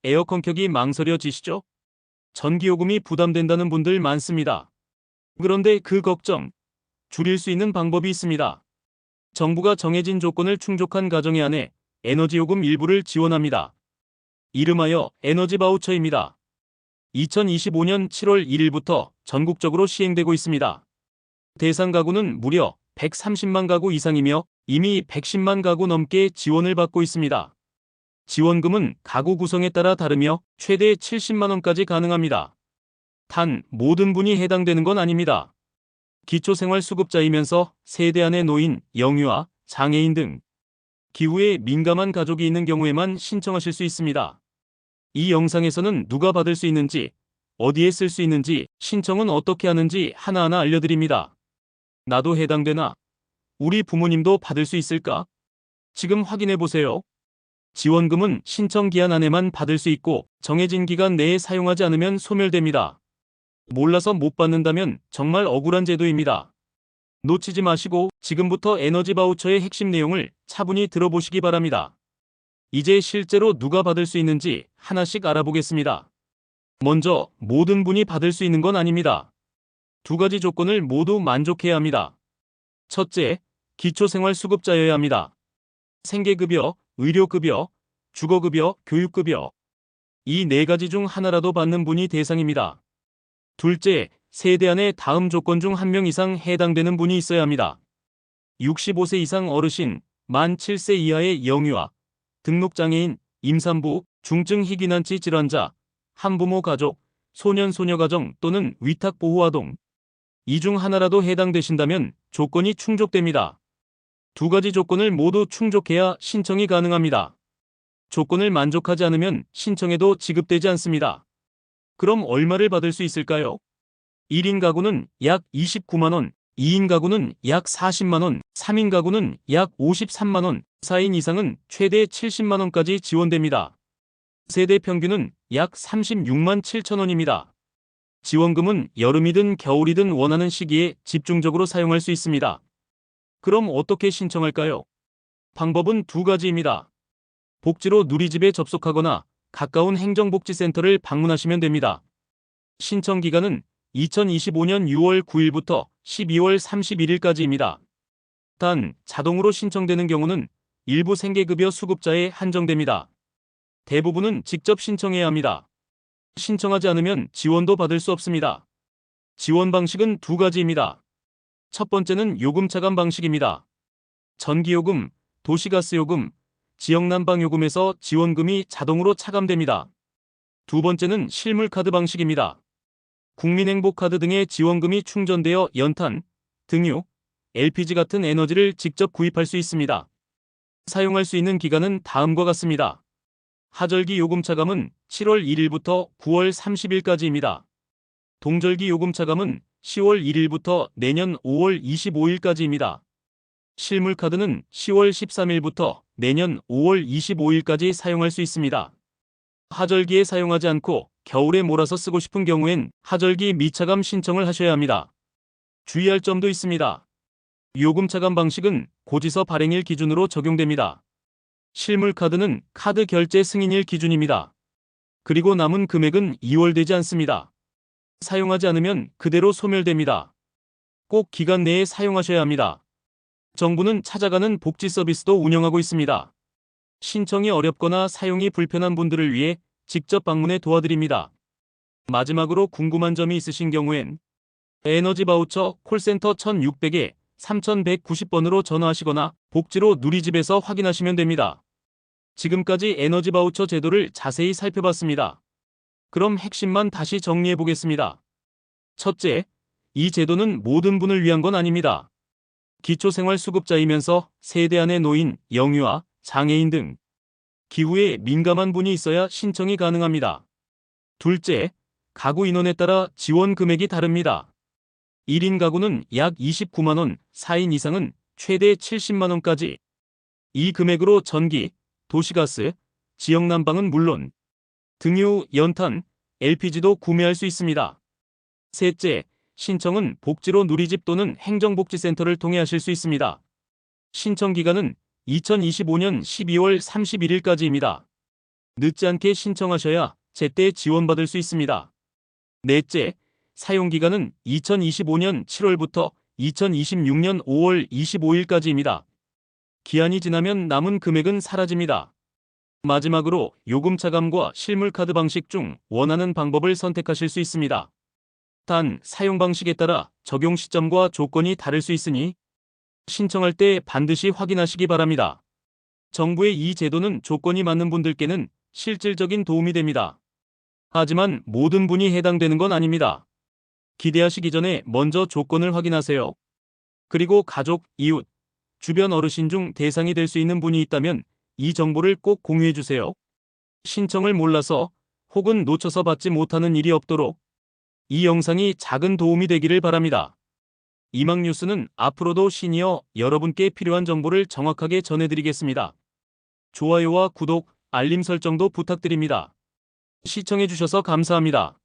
에어컨 켜기 망설여지시죠? 전기요금이 부담된다는 분들 많습니다. 그런데 그 걱정 줄일 수 있는 방법이 있습니다. 정부가 정해진 조건을 충족한 가정에 한해 에너지요금 일부를 지원합니다. 이름하여 에너지 바우처입니다. 2025년 7월 1일부터 전국적으로 시행되고 있습니다. 대상 가구는 무려 130만 가구 이상이며 이미 110만 가구 넘게 지원을 받고 있습니다. 지원금은 가구 구성에 따라 다르며 최대 70만 원까지 가능합니다. 단 모든 분이 해당되는 건 아닙니다. 기초생활수급자이면서 세대 안의 노인, 영유아, 장애인 등 기후에 민감한 가족이 있는 경우에만 신청하실 수 있습니다. 이 영상에서는 누가 받을 수 있는지, 어디에 쓸 수 있는지, 신청은 어떻게 하는지 하나하나 알려드립니다. 나도 해당되나? 우리 부모님도 받을 수 있을까? 지금 확인해보세요. 지원금은 신청 기한 안에만 받을 수 있고 정해진 기간 내에 사용하지 않으면 소멸됩니다. 몰라서 못 받는다면 정말 억울한 제도입니다. 놓치지 마시고 지금부터 에너지 바우처의 핵심 내용을 차분히 들어보시기 바랍니다. 이제 실제로 누가 받을 수 있는지 하나씩 알아보겠습니다. 먼저 모든 분이 받을 수 있는 건 아닙니다. 두 가지 조건을 모두 만족해야 합니다. 첫째, 기초생활수급자여야 합니다. 생계급여, 의료급여, 주거급여, 교육급여. 이 네 가지 중 하나라도 받는 분이 대상입니다. 둘째, 세대 안에 다음 조건 중 한 명 이상 해당되는 분이 있어야 합니다. 65세 이상 어르신, 만 7세 이하의 영유아, 등록장애인, 임산부, 중증 희귀난치 질환자, 한부모 가족, 소년 소녀 가정 또는 위탁보호아동. 이 중 하나라도 해당되신다면 조건이 충족됩니다. 두 가지 조건을 모두 충족해야 신청이 가능합니다. 조건을 만족하지 않으면 신청해도 지급되지 않습니다. 그럼 얼마를 받을 수 있을까요? 1인 가구는 약 29만원, 2인 가구는 약 40만원, 3인 가구는 약 53만원, 4인 이상은 최대 70만원까지 지원됩니다. 세대 평균은 약 36만 7천원입니다. 지원금은 여름이든 겨울이든 원하는 시기에 집중적으로 사용할 수 있습니다. 그럼 어떻게 신청할까요? 방법은 두 가지입니다. 복지로 누리집에 접속하거나 가까운 행정복지센터를 방문하시면 됩니다. 신청 기간은 2025년 6월 9일부터 12월 31일까지입니다. 단, 자동으로 신청되는 경우는 일부 생계급여 수급자에 한정됩니다. 대부분은 직접 신청해야 합니다. 신청하지 않으면 지원도 받을 수 없습니다. 지원 방식은 두 가지입니다. 첫 번째는 요금 차감 방식입니다. 전기요금, 도시가스요금, 지역난방요금에서 지원금이 자동으로 차감됩니다. 두 번째는 실물카드 방식입니다. 국민행복카드 등의 지원금이 충전되어 연탄, 등유, LPG 같은 에너지를 직접 구입할 수 있습니다. 사용할 수 있는 기간은 다음과 같습니다. 하절기 요금 차감은 7월 1일부터 9월 30일까지입니다. 동절기 요금 차감은 10월 1일부터 내년 5월 25일까지입니다. 실물카드는 10월 13일부터 내년 5월 25일까지 사용할 수 있습니다. 하절기에 사용하지 않고 겨울에 몰아서 쓰고 싶은 경우엔 하절기 미차감 신청을 하셔야 합니다. 주의할 점도 있습니다. 요금 차감 방식은 고지서 발행일 기준으로 적용됩니다. 실물카드는 카드 결제 승인일 기준입니다. 그리고 남은 금액은 이월되지 않습니다. 사용하지 않으면 그대로 소멸됩니다. 꼭 기간 내에 사용하셔야 합니다. 정부는 찾아가는 복지 서비스도 운영하고 있습니다. 신청이 어렵거나 사용이 불편한 분들을 위해 직접 방문해 도와드립니다. 마지막으로 궁금한 점이 있으신 경우엔 에너지 바우처 콜센터 1600에 3190번으로 전화하시거나 복지로 누리집에서 확인하시면 됩니다. 지금까지 에너지 바우처 제도를 자세히 살펴봤습니다. 그럼 핵심만 다시 정리해 보겠습니다. 첫째, 이 제도는 모든 분을 위한 건 아닙니다. 기초생활수급자이면서 세대 안의 노인, 영유아, 장애인 등 기후에 민감한 분이 있어야 신청이 가능합니다. 둘째, 가구 인원에 따라 지원 금액이 다릅니다. 1인 가구는 약 29만원, 4인 이상은 최대 70만원까지. 이 금액으로 전기, 도시가스, 지역난방은 물론 등유, 연탄, LPG도 구매할 수 있습니다. 셋째, 신청은 복지로 누리집 또는 행정복지센터를 통해 하실 수 있습니다. 신청 기간은 2025년 12월 31일까지입니다. 늦지 않게 신청하셔야 제때 지원받을 수 있습니다. 넷째, 사용기간은 2025년 7월부터 2026년 5월 25일까지입니다. 기한이 지나면 남은 금액은 사라집니다. 마지막으로 요금 차감과 실물카드 방식 중 원하는 방법을 선택하실 수 있습니다. 단, 사용 방식에 따라 적용 시점과 조건이 다를 수 있으니 신청할 때 반드시 확인하시기 바랍니다. 정부의 이 제도는 조건이 맞는 분들께는 실질적인 도움이 됩니다. 하지만 모든 분이 해당되는 건 아닙니다. 기대하시기 전에 먼저 조건을 확인하세요. 그리고 가족, 이웃, 주변 어르신 중 대상이 될 수 있는 분이 있다면 이 정보를 꼭 공유해 주세요. 신청을 몰라서 혹은 놓쳐서 받지 못하는 일이 없도록 이 영상이 작은 도움이 되기를 바랍니다. 이막뉴스는 앞으로도 시니어 여러분께 필요한 정보를 정확하게 전해드리겠습니다. 좋아요와 구독, 알림 설정도 부탁드립니다. 시청해주셔서 감사합니다.